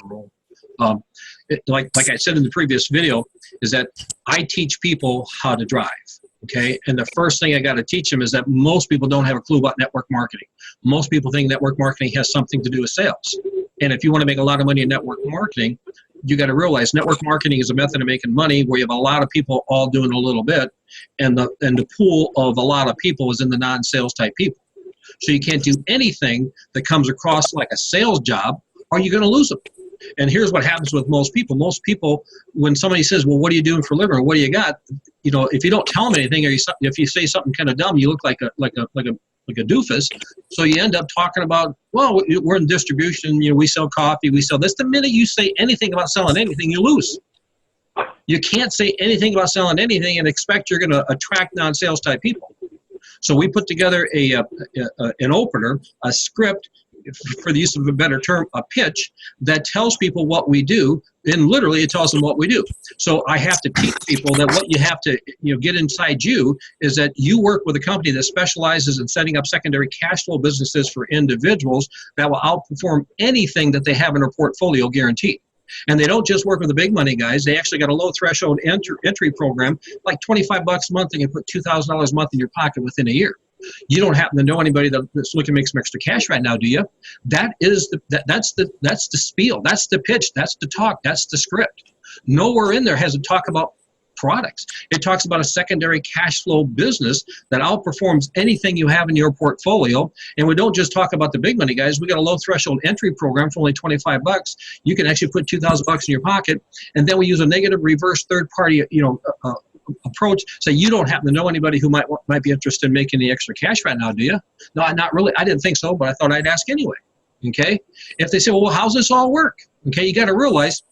role. Like I said in the previous video, is that I teach people how to drive. Okay, and the first thing I got to teach them is that most people don't have a clue about network marketing. Most people think network marketing has something to do with sales. And if you want to make a lot of money in network marketing, you got to realize network marketing is a method of making money where you have a lot of people all doing a little bit, and the pool of a lot of people is in the non-sales type people. So you can't do anything that comes across like a sales job, or you're going to lose them. And here's what happens with most people. Most people, when somebody says, well, what are you doing for a living, or what do you got? You know, if you don't tell them anything, or if you say something kind of dumb, you look like a doofus. So you end up talking about, well, we're in distribution, you know, we sell coffee, we sell this. The minute you say anything about selling anything, you lose. You can't say anything about selling anything and expect you're going to attract non-sales type people. So we put together an opener, a script, for the use of a better term, a pitch that tells people what we do, and literally it tells them what we do. So I have to teach people that what you have to get inside you is that you work with a company that specializes in setting up secondary cash flow businesses for individuals that will outperform anything that they have in their portfolio, guaranteed. And they don't just work with the big money guys. They actually got a low threshold entry program, like $25 a month, and you put $2,000 a month in your pocket within a year. You don't happen to know anybody that's looking to make some extra cash right now, do you? That's the spiel. That's the pitch. That's the talk. That's the script. Nowhere in there has it talk about products. It talks about a secondary cash flow business that outperforms anything you have in your portfolio. And we don't just talk about the big money guys. We got a low threshold entry program for only $25. You can actually put $2,000 in your pocket, and then we use a negative reverse third party, approach. So you don't happen to know anybody who might be interested in making the extra cash right now, do you? No, not really. I didn't think so, but I thought I'd ask anyway. Okay. If they say, well, how's this all work? Okay, you got to realize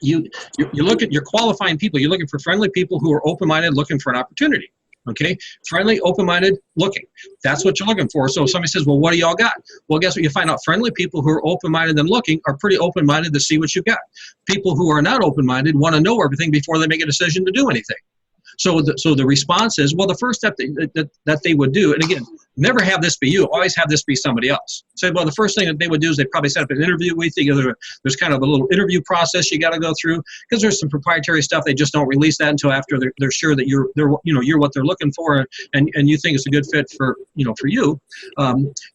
you look at, you're qualifying people. You're looking for friendly people who are open-minded, looking for an opportunity. Okay, friendly, open-minded, looking. That's what you're looking for. So if somebody says, well, what do y'all got? Well, guess what? You find out friendly people who are open-minded and looking are pretty open-minded to see what you've got. People who are not open-minded want to know everything before they make a decision to do anything. So the response is, well, the first step that they would do, and again, never have this be you, always have this be somebody else. Say, well, the first thing that they would do is they probably set up an interview with you. There's kind of a little interview process you got to go through, because there's some proprietary stuff. They just don't release that until after they're sure that you're what they're looking for, and you think it's a good fit for you.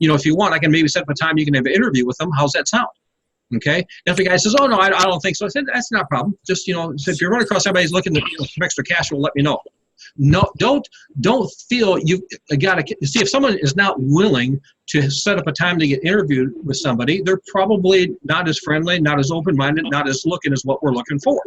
If you want, I can maybe set up a time you can have an interview with them. How's that sound? Okay. And if the guy says, oh, no, I don't think so, I said, that's not a problem. Just, if you're running across somebody who's looking to some extra cash, well, let me know. No, don't feel you got to see if someone is not willing to set up a time to get interviewed with somebody, they're probably not as friendly, not as open-minded, not as looking as what we're looking for.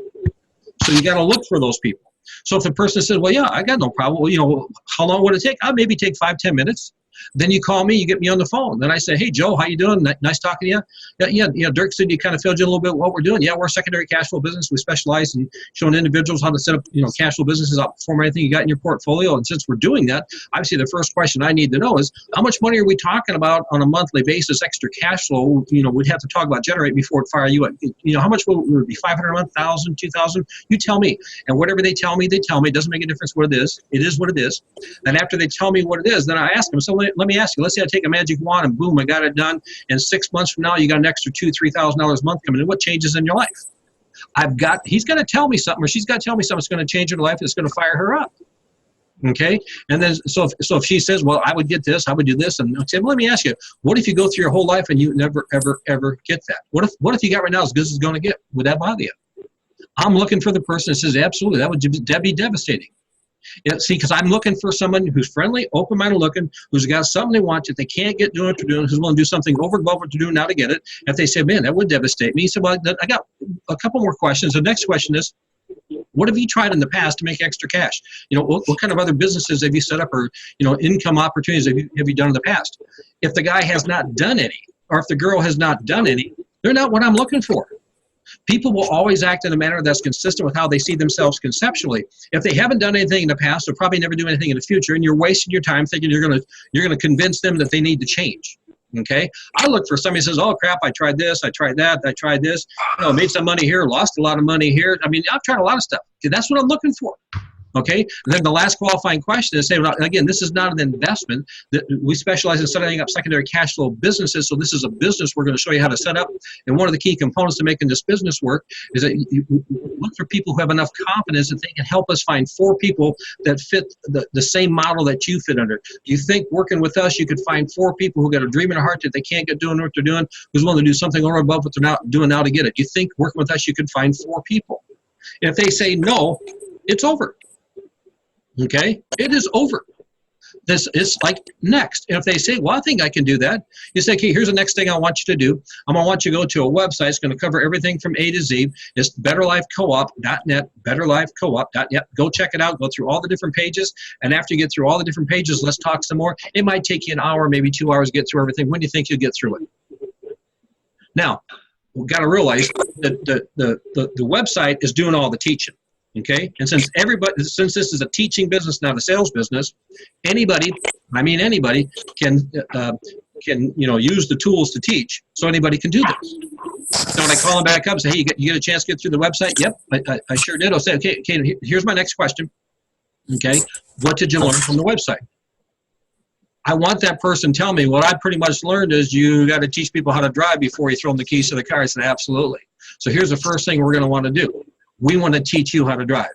So you got to look for those people. So if the person says, well, yeah, I got no problem. Well, how long would it take? I'll maybe take 5-10 minutes. Then you call me, you get me on the phone. Then I say, hey, Joe, how you doing? Nice talking to you. Yeah, Dirk said you kind of filled you a little bit what we're doing. Yeah, we're a secondary cash flow business. We specialize in showing individuals how to set up, cash flow businesses, outperform anything you got in your portfolio. And since we're doing that, obviously the first question I need to know is, how much money are we talking about on a monthly basis, extra cash flow, we'd have to talk about generate before it fire you up. How much would it be, 500 a month, 1,000, 2,000? You tell me. And whatever they tell me. It doesn't make a difference what it is. It is what it is. And after they tell me what it is, then I ask them, so let me ask you, let's say I take a magic wand and boom, I got it done. And 6 months from now, you got an extra $2,000-3,000 a month coming in. What changes in your life? He's going to tell me something, or she's got to tell me something that's going to change her life. That's going to fire her up. Okay. And then, so if she says, well, I would get this, I would do this. And I say, well, let me ask you, what if you go through your whole life and you never, ever, ever get that? What if you got right now as good as it's going to get? Would that bother you? I'm looking for the person that says, absolutely, that'd be devastating. See, because I'm looking for someone who's friendly, open-minded looking, who's got something they want that they can't get doing what they're doing, who's willing to do something over and above what they're doing now to get it. If they say, man, that would devastate me. So, well, I got a couple more questions. The next question is, what have you tried in the past to make extra cash? What kind of other businesses have you set up, or, income opportunities have you done in the past? If the guy has not done any, or if the girl has not done any, they're not what I'm looking for. People will always act in a manner that's consistent with how they see themselves conceptually. If they haven't done anything in the past, they'll probably never do anything in the future, and you're wasting your time thinking you're gonna convince them that they need to change. Okay? I look for somebody who says, oh crap, I tried this, I tried that, I tried this, made some money here, lost a lot of money here. I mean, I've tried a lot of stuff. Okay, that's what I'm looking for. Okay, and then the last qualifying question is, say, well, again, this is not an investment. We specialize in setting up secondary cash flow businesses, so this is a business we're going to show you how to set up. And one of the key components to making this business work is that you look for people who have enough confidence that they can help us find 4 people that fit the same model that you fit under. Do you think working with us, you could find 4 people who got a dream in their heart that they can't get doing what they're doing, who's willing to do something over and above what they're not doing now to get it? Do you think working with us, you could find 4 people? And if they say no, it's over. Okay, it is over. This is like next. And if they say, well, I think I can do that, you say, okay, here's the next thing I want you to do. I'm going to want you to go to a website. It's going to cover everything from A to Z. It's betterlifecoop.net, betterlifecoop.net. Go check it out. Go through all the different pages. And after you get through all the different pages, let's talk some more. It might take you an hour, maybe 2 hours to get through everything. When do you think you'll get through it? Now, we've got to realize that the website is doing all the teaching. Okay, and since this is a teaching business, not a sales business, anybody can use the tools to teach. So anybody can do this. So when I call them back up and say, hey, you get a chance to get through the website? Yep, I sure did. I'll say, okay, here's my next question. Okay, what did you learn from the website? I want that person to tell me what I pretty much learned is you got to teach people how to drive before you throw them the keys to the car. I said, absolutely. So here's the first thing we're going to want to do. We want to teach you how to drive.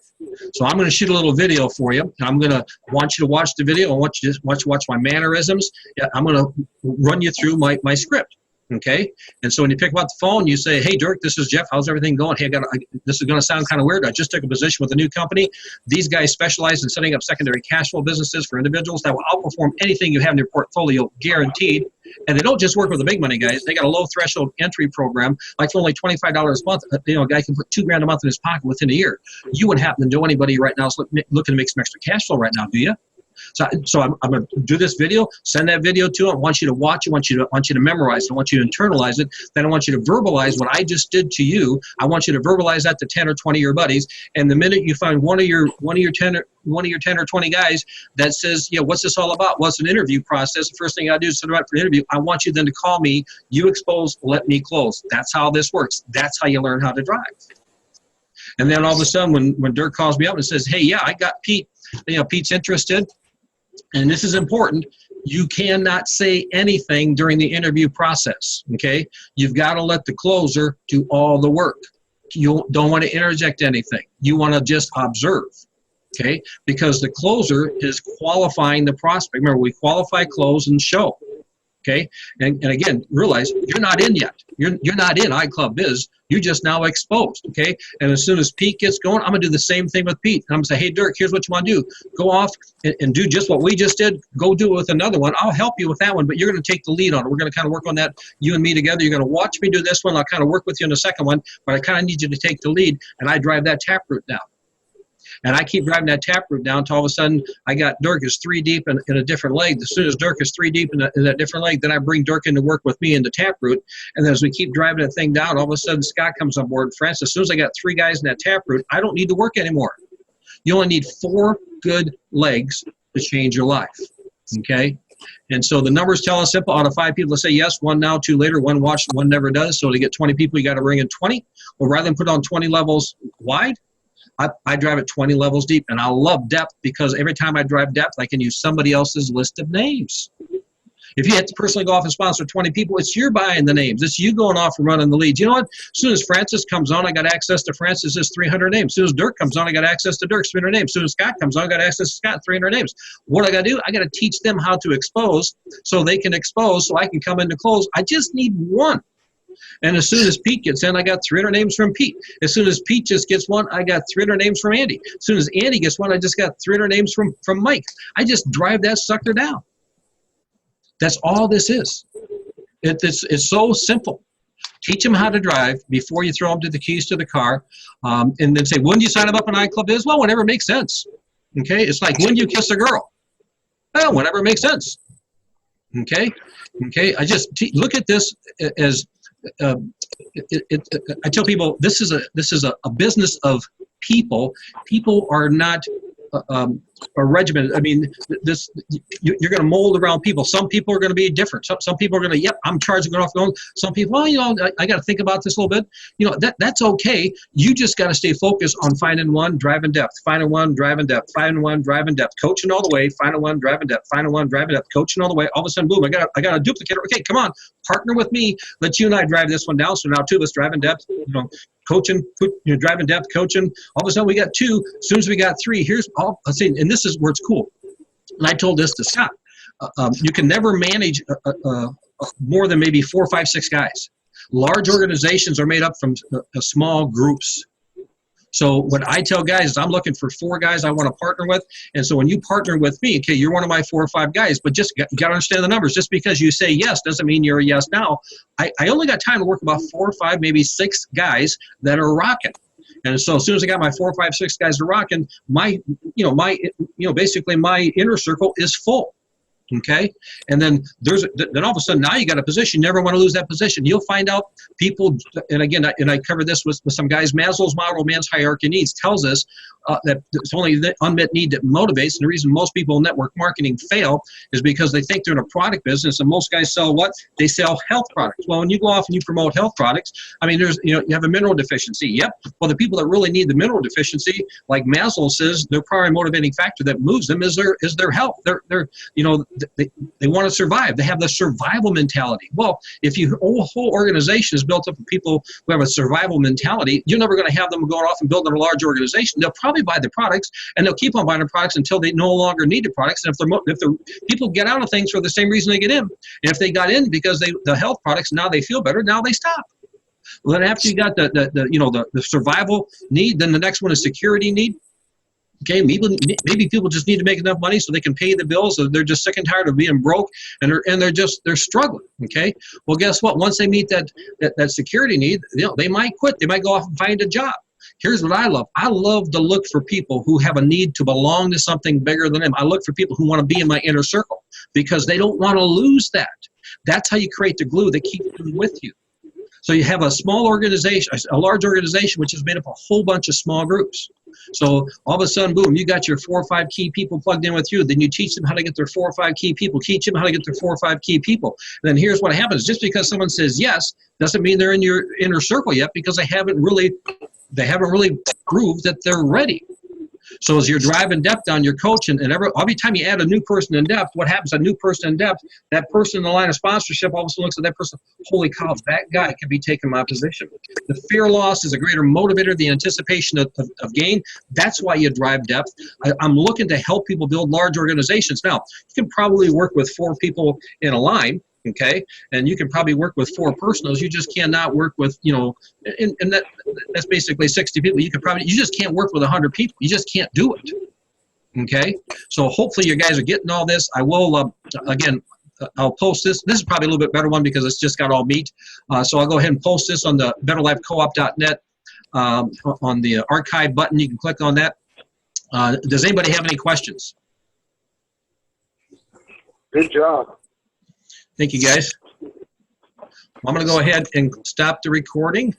So I'm going to shoot a little video for you. I'm going to want you to watch the video. I want you to watch my mannerisms. I'm going to run you through my script. Okay? And so when you pick up the phone, you say, hey, Dirk, this is Jeff. How's everything going? Hey, this is going to sound kind of weird. I just took a position with a new company. These guys specialize in setting up secondary cash flow businesses for individuals that will outperform anything you have in your portfolio, guaranteed. And they don't just work with the big money guys. They got a low threshold entry program, like for only $25 a month. A guy can put $2,000 a month in his pocket within a year. You wouldn't happen to know anybody right now who's looking to make some extra cash flow right now, do you? So I'm going to do this video, send that video to them. I want you to watch it. I want you to memorize it. I want you to internalize it. Then I want you to verbalize what I just did to you. I want you to verbalize that to 10 or 20 of your buddies. And the minute you find one of your 10 or 20 guys that says, what's this all about? What's an interview process? The first thing I do is set them up for an interview. I want you then to call me. You expose, let me close. That's how this works. That's how you learn how to drive. And then all of a sudden, when Dirk calls me up and says, hey, yeah, I got Pete. Pete's interested. And this is important. You cannot say anything during the interview process, okay? You've got to let the closer do all the work. You don't want to interject anything. You want to just observe, okay? Because the closer is qualifying the prospect. Remember, we qualify, close, and show, okay? And again, realize you're not in yet. You're not in iClub Biz. You're just now exposed, okay? And as soon as Pete gets going, I'm going to do the same thing with Pete. And I'm going to say, hey, Dirk, here's what you want to do. Go off and do just what we just did. Go do it with another one. I'll help you with that one, but you're going to take the lead on it. We're going to kind of work on that, you and me together. You're going to watch me do this one. I'll kind of work with you on the second one, but I kind of need you to take the lead, and I drive that taproot down. And I keep driving that taproot down until all of a sudden I got Dirk is 3 deep in a different leg. As soon as Dirk is 3 deep in that different leg, then I bring Dirk in to work with me in the taproot. And then as we keep driving that thing down, all of a sudden Scott comes on board. France, as soon as I got 3 guys in that taproot, I don't need to work anymore. You only need 4 good legs to change your life. Okay? And so the numbers tell us simple. Out of 5 people that say yes, 1 now, 2 later, 1 watched, 1 never does. So to get 20 people, you got to bring in 20. Well, rather than put on 20 levels wide, I drive it 20 levels deep, and I love depth because every time I drive depth, I can use somebody else's list of names. If you had to personally go off and sponsor 20 people, it's you buying the names. It's you going off and running the leads. You know what? As soon as Francis comes on, I got access to Francis's 300 names. As soon as Dirk comes on, I got access to Dirk's 300 names. As soon as Scott comes on, I got access to Scott's 300 names. What I got to do? I got to teach them how to expose so they can expose so I can come into close. I just need 1. And as soon as Pete gets in, I got 300 names from Pete. As soon as Pete just gets 1, I got 300 names from Andy. As soon as Andy gets 1, I just got 300 names from Mike. I just drive that sucker down. That's all this is. It's so simple. Teach them how to drive before you throw them to the keys to the car. And then say, when do you sign up on iClub Biz? Well, whenever it makes sense. Okay? It's like, when do you kiss a girl? Well, whenever it makes sense. Okay? Okay? I just look at this as I tell people this is a business of people. People are not a regimen. I mean, you're going to mold around people. Some people are going to be different. Some people are going to, yep, I'm charging it off going. Some people, well, you know, I got to think about this a little bit. You know, that's okay. You just got to stay focused on finding one, driving depth, finding one, driving depth, finding one, driving depth, coaching all the way, finding one, driving depth, finding one, driving depth, coaching all the way. All of a sudden, boom, I got a duplicator. Okay, come on, partner with me. Let you and I drive this one down. So now two of us driving depth, you know, coaching, driving depth, coaching. All of a sudden we got two. As soon as we got three, here's all. Let's see, and this is where it's cool. And I told this to Scott. You can never manage more than maybe 4, 5, 6 guys. Large organizations are made up from small groups. So what I tell guys is I'm looking for 4 guys I want to partner with. And so when you partner with me, okay, you're one of my 4 or 5 guys, but just you got to understand the numbers. Just because you say yes doesn't mean you're a yes now. I only got time to work about 4 or 5, maybe 6 guys that are rocking. And so as soon as I got my 4, 5, 6 guys that are rocking, basically my inner circle is full. Okay, and then then all of a sudden now you got a position. You never want to lose that position. You'll find out people, and again, I covered this with some guys. Maslow's model of man's hierarchy of needs tells us that it's only the unmet need that motivates. And the reason most people in network marketing fail is because they think they're in a product business, and most guys sell what? They sell health products. Well, when you go off and you promote health products, I mean, you have a mineral deficiency. Yep. Well, the people that really need the mineral deficiency, like Maslow says, their primary motivating factor that moves them is their health. They want to survive. They have the survival mentality. Well, if your whole organization is built up of people who have a survival mentality, you're never going to have them going off and building a large organization. They'll probably buy the products, and they'll keep on buying the products until they no longer need the products. And if the people get out of things for the same reason they get in, and if they got in because the health products, now they feel better, now they stop. Well, then after you got the survival need, then the next one is security need. Okay, maybe people just need to make enough money so they can pay the bills. So they're just sick and tired of being broke, and they're struggling. Okay, well, guess what? Once they meet that security need, they might quit. They might go off and find a job. Here's what I love. I love to look for people who have a need to belong to something bigger than them. I look for people who want to be in my inner circle because they don't want to lose that. That's how you create the glue that keeps them with you. So you have a small organization, a large organization, which is made up of a whole bunch of small groups. So all of a sudden, boom, you got your 4 or 5 key people plugged in with you. Then you teach them how to get their 4 or 5 key people. Teach them how to get their 4 or 5 key people. And then here's what happens. Just because someone says yes doesn't mean they're in your inner circle yet, because they haven't really proved that they're ready. So as you're driving depth down your coach, and every time you add a new person in depth, what happens? A new person in depth, that person in the line of sponsorship all of a sudden looks at that person, holy cow, that guy could be taking my position. The fear loss is a greater motivator, the anticipation of gain. That's why you drive depth. I'm looking to help people build large organizations. Now, you can probably work with 4 people in a line, okay, and you can probably work with 4 personals. You just cannot work with, and that's basically 60 people. You just can't work with 100 people. You just can't do it. Okay, so hopefully you guys are getting all this. I will again, I'll post this. This is probably a little bit better one because it's just got all meat. So I'll go ahead and post this on the betterlifecoop.net on the archive button. You can click on that. Does anybody have any questions? Good job. Thank you, guys. I'm going to go ahead and stop the recording.